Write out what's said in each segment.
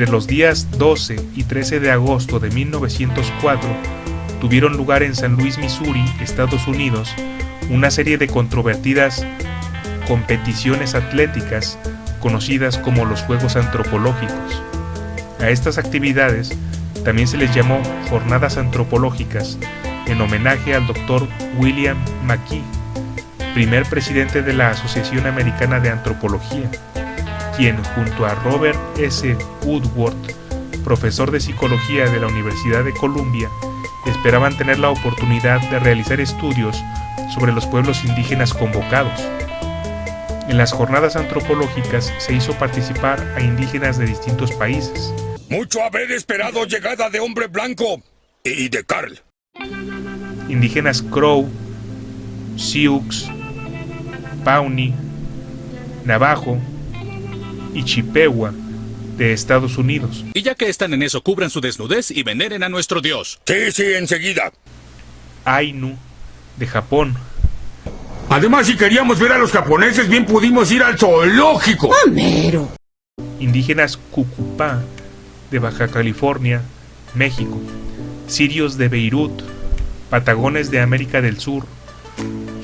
Entre los días 12 y 13 de agosto de 1904, tuvieron lugar en San Luis, Missouri, Estados Unidos, una serie de controvertidas competiciones atléticas conocidas como los Juegos Antropológicos. A estas actividades también se les llamó Jornadas Antropológicas, en homenaje al Dr. William McKee, primer presidente de la Asociación Americana de Antropología, quien, junto a Robert S. Woodward, profesor de psicología de la Universidad de Columbia, esperaban tener la oportunidad de realizar estudios sobre los pueblos indígenas convocados. En las jornadas antropológicas se hizo participar a indígenas de distintos países. Mucho haber esperado llegada de hombre blanco y de Carl. Indígenas Crow, Sioux, Pawnee, Navajo y Chippewa de Estados Unidos. Y ya que están en eso, cubran su desnudez y veneren a nuestro Dios. Sí, enseguida. Ainu de Japón. Además, si queríamos ver a los japoneses, bien pudimos ir al zoológico. ¡Homero! Indígenas Cucupá de Baja California, México. Sirios de Beirut, Patagones de América del Sur,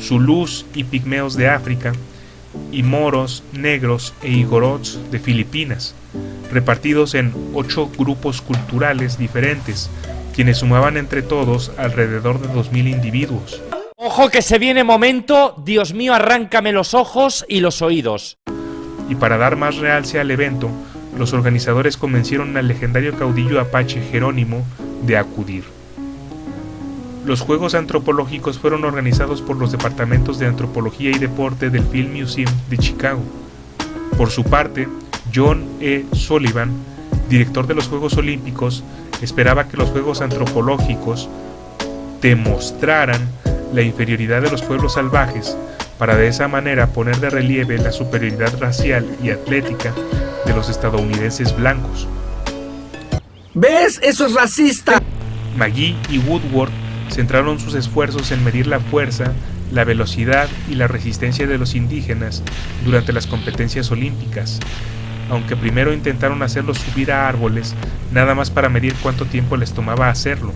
Zulús y Pigmeos de África, y moros, negros e igorots de Filipinas, repartidos en 8 grupos culturales diferentes, quienes sumaban entre todos alrededor de 2.000 individuos. ¡Ojo que se viene momento! Dios mío, arráncame los ojos y los oídos. Y para dar más realce al evento, los organizadores convencieron al legendario caudillo apache Jerónimo de acudir. Los Juegos Antropológicos fueron organizados por los departamentos de Antropología y Deporte del Field Museum de Chicago. Por su parte, John E. Sullivan, director de los Juegos Olímpicos, esperaba que los Juegos Antropológicos demostraran la inferioridad de los pueblos salvajes para de esa manera poner de relieve la superioridad racial y atlética de los estadounidenses blancos. ¿Ves? ¡Eso es racista! McGee y Woodward centraron sus esfuerzos en medir la fuerza, la velocidad y la resistencia de los indígenas durante las competencias olímpicas, aunque primero intentaron hacerlos subir a árboles, nada más para medir cuánto tiempo les tomaba hacerlo,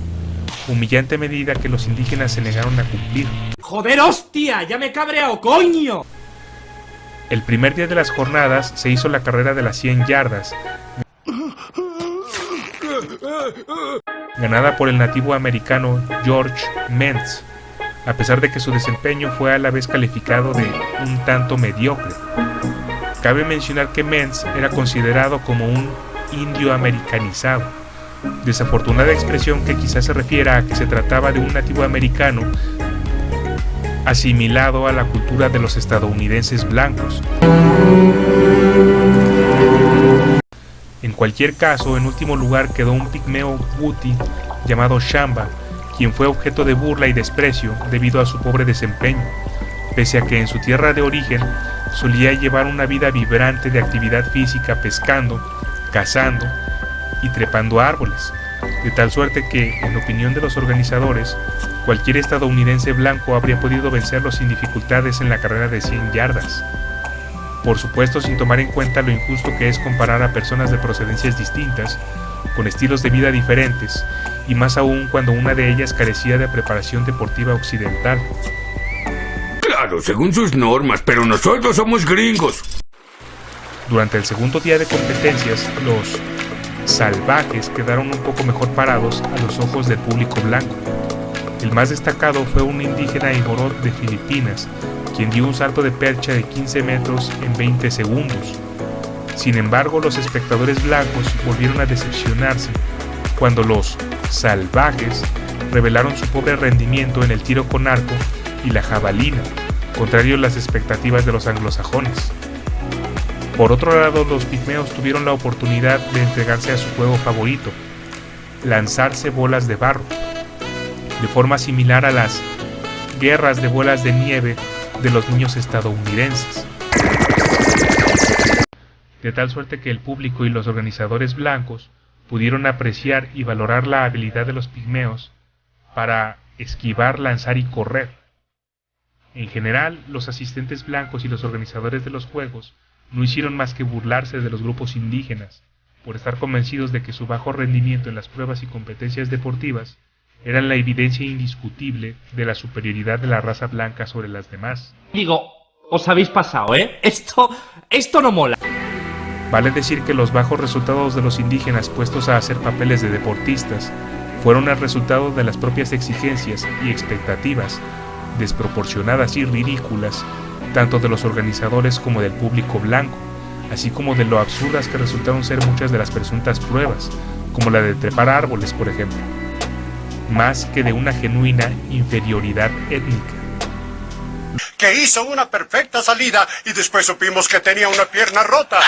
humillante medida que los indígenas se negaron a cumplir. ¡Joder, hostia! ¡Ya me he cabreado, coño! El primer día de las jornadas se hizo la carrera de las 100 yardas, ganada por el nativo americano George Mentz, a pesar de que su desempeño fue a la vez calificado de un tanto mediocre. Cabe mencionar que Mentz era considerado como un indio americanizado, desafortunada expresión que quizás se refiera a que se trataba de un nativo americano asimilado a la cultura de los estadounidenses blancos. En cualquier caso, en último lugar quedó un pigmeo Buti llamado Shamba, quien fue objeto de burla y desprecio debido a su pobre desempeño, pese a que en su tierra de origen solía llevar una vida vibrante de actividad física pescando, cazando y trepando árboles, de tal suerte que, en opinión de los organizadores, cualquier estadounidense blanco habría podido vencerlo sin dificultades en la carrera de 100 yardas. Por supuesto, sin tomar en cuenta lo injusto que es comparar a personas de procedencias distintas, con estilos de vida diferentes, y más aún cuando una de ellas carecía de preparación deportiva occidental. Claro, según sus normas, pero nosotros somos gringos. Durante el segundo día de competencias, los salvajes quedaron un poco mejor parados a los ojos del público blanco. El más destacado fue un indígena igorot de Filipinas, quien dio un salto de percha de 15 metros en 20 segundos. Sin embargo, los espectadores blancos volvieron a decepcionarse cuando los salvajes revelaron su pobre rendimiento en el tiro con arco y la jabalina, contrario a las expectativas de los anglosajones. Por otro lado, los pigmeos tuvieron la oportunidad de entregarse a su juego favorito, lanzarse bolas de barro, de forma similar a las guerras de bolas de nieve de los niños estadounidenses. De tal suerte que el público y los organizadores blancos pudieron apreciar y valorar la habilidad de los pigmeos para esquivar, lanzar y correr. En general, los asistentes blancos y los organizadores de los juegos no hicieron más que burlarse de los grupos indígenas, por estar convencidos de que su bajo rendimiento en las pruebas y competencias deportivas eran la evidencia indiscutible de la superioridad de la raza blanca sobre las demás. Digo, os habéis pasado, ¿eh? Esto no mola. Vale decir que los bajos resultados de los indígenas puestos a hacer papeles de deportistas fueron el resultado de las propias exigencias y expectativas desproporcionadas y ridículas tanto de los organizadores como del público blanco, así como de lo absurdas que resultaron ser muchas de las presuntas pruebas, como la de trepar árboles, por ejemplo, más que de una genuina inferioridad étnica. Que hizo una perfecta salida y después supimos que tenía una pierna rota.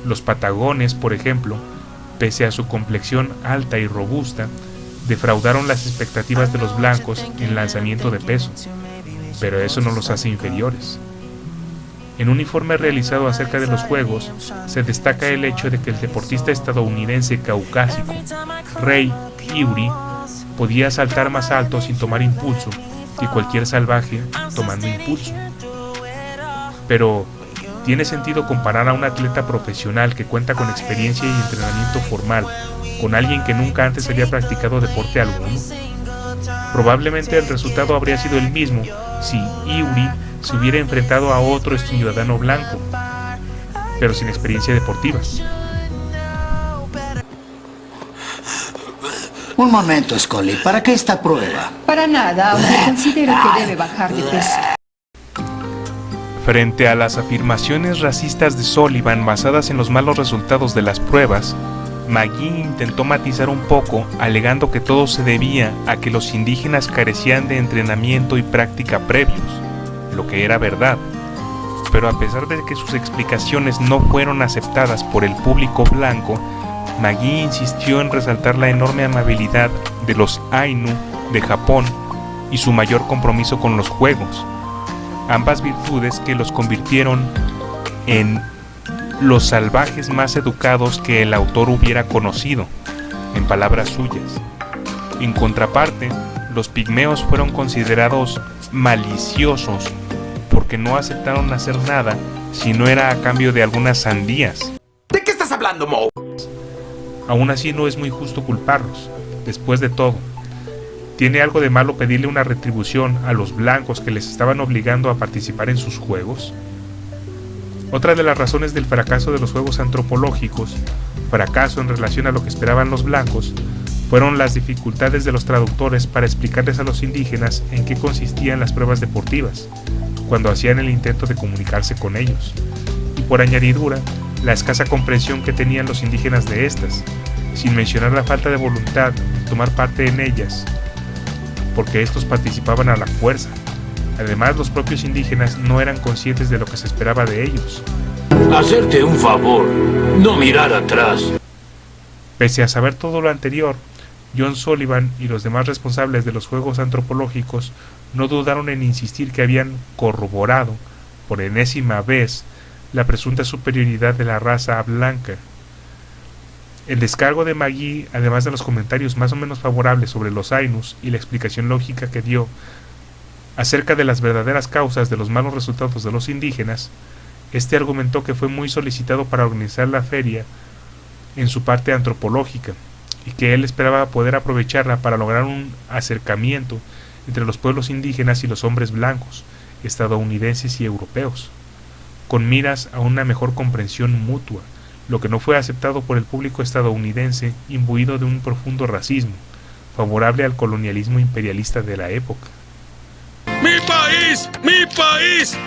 Los patagones, por ejemplo, pese a su complexión alta y robusta, defraudaron las expectativas de los blancos en lanzamiento de peso, pero eso no los hace inferiores. En un informe realizado acerca de los Juegos, se destaca el hecho de que el deportista estadounidense caucásico, Ray Iuri, podía saltar más alto sin tomar impulso que cualquier salvaje tomando impulso. Pero, ¿tiene sentido comparar a un atleta profesional que cuenta con experiencia y entrenamiento formal con alguien que nunca antes había practicado deporte alguno? Probablemente el resultado habría sido el mismo si Iuri se hubiera enfrentado a otro ciudadano blanco, pero sin experiencia deportiva. Un momento, Scully, ¿para qué esta prueba? Para nada, aunque considero que debe bajar de peso. Frente a las afirmaciones racistas de Sullivan basadas en los malos resultados de las pruebas, McGee intentó matizar un poco, alegando que todo se debía a que los indígenas carecían de entrenamiento y práctica previos, lo que era verdad. Pero a pesar de que sus explicaciones no fueron aceptadas por el público blanco, McGee insistió en resaltar la enorme amabilidad de los Ainu de Japón y su mayor compromiso con los Juegos, ambas virtudes que los convirtieron en los salvajes más educados que el autor hubiera conocido, en palabras suyas. En contraparte, los pigmeos fueron considerados maliciosos porque no aceptaron hacer nada si no era a cambio de algunas sandías. ¿De qué estás hablando, Mo? Aún así no es muy justo culparlos. Después de todo, ¿tiene algo de malo pedirle una retribución a los blancos que les estaban obligando a participar en sus juegos? Otra de las razones del fracaso de los juegos antropológicos, fracaso en relación a lo que esperaban los blancos, fueron las dificultades de los traductores para explicarles a los indígenas en qué consistían las pruebas deportivas, cuando hacían el intento de comunicarse con ellos, y por añadidura, la escasa comprensión que tenían los indígenas de estas, sin mencionar la falta de voluntad de tomar parte en ellas, porque estos participaban a la fuerza. Además, los propios indígenas no eran conscientes de lo que se esperaba de ellos. Hacerte un favor, no mirar atrás. Pese a saber todo lo anterior, John Sullivan y los demás responsables de los juegos antropológicos no dudaron en insistir que habían corroborado, por enésima vez, la presunta superioridad de la raza blanca. El descargo de McGee, además de los comentarios más o menos favorables sobre los Ainus y la explicación lógica que dio acerca de las verdaderas causas de los malos resultados de los indígenas, este argumentó que fue muy solicitado para organizar la feria en su parte antropológica, y que él esperaba poder aprovecharla para lograr un acercamiento entre los pueblos indígenas y los hombres blancos, estadounidenses y europeos, con miras a una mejor comprensión mutua, lo que no fue aceptado por el público estadounidense imbuido de un profundo racismo, favorable al colonialismo imperialista de la época. ¡Mi país! ¡Mi país!